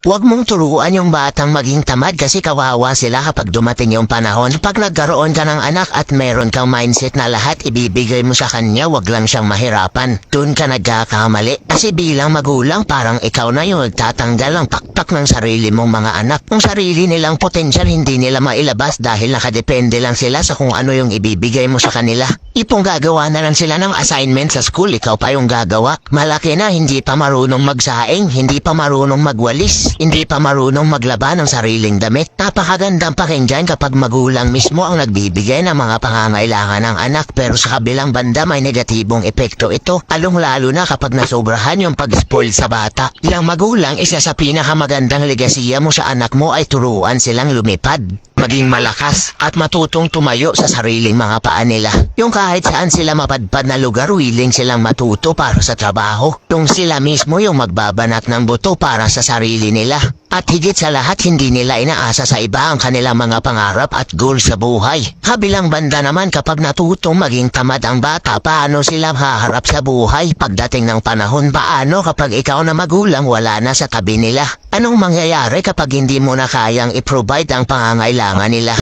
Huwag mong turuan yung batang maging tamad kasi kawawa sila kapag dumating yung panahon. Pag nagkaroon ka ng anak at meron kang mindset na lahat ibibigay mo sa kanya, wag lang siyang mahirapan. Doon ka nagkakamali. Kasi bilang magulang, parang ikaw na yung nagtatanggal ang pakpak ng sarili mong mga anak. Kung sarili nilang potensyal hindi nila mailabas dahil nakadepende lang sila sa kung ano yung ibibigay mo sa kanila. Ipong gagawa na lang sila ng assignment sa school, ikaw pa yung gagawa. Malaki na, hindi pa marunong magsaing, hindi pa marunong magwalis. Hindi pa marunong maglaba ng sariling damit. Napakagandang pakinggan kapag magulang mismo ang nagbibigay ng mga pangangailangan ng anak pero sa kabilang banda may negatibong epekto ito. Along-lalo na kapag nasobrahan yung pag-spoil sa bata. Bilang magulang, isa sa pinakamagandang legasiya mo sa anak mo ay turuan silang lumipad, maging malakas at matutong tumayo sa sariling mga paa nila. Yung kahit saan sila mapadpad na lugar, willing silang matuto para sa trabaho. Yung sila mismo yung magbabanat ng buto para sa sarili nila. At higit sa lahat, hindi nila inaasa sa iba ang kanilang mga pangarap at goal sa buhay. Kabilang banda naman kapag natutong maging tamad ang bata, paano sila haharap sa buhay pagdating ng panahon? Paano kapag ikaw na magulang wala na sa tabi nila? Anong mangyayari kapag hindi mo na kayang i-provide ang pangangailangan nila?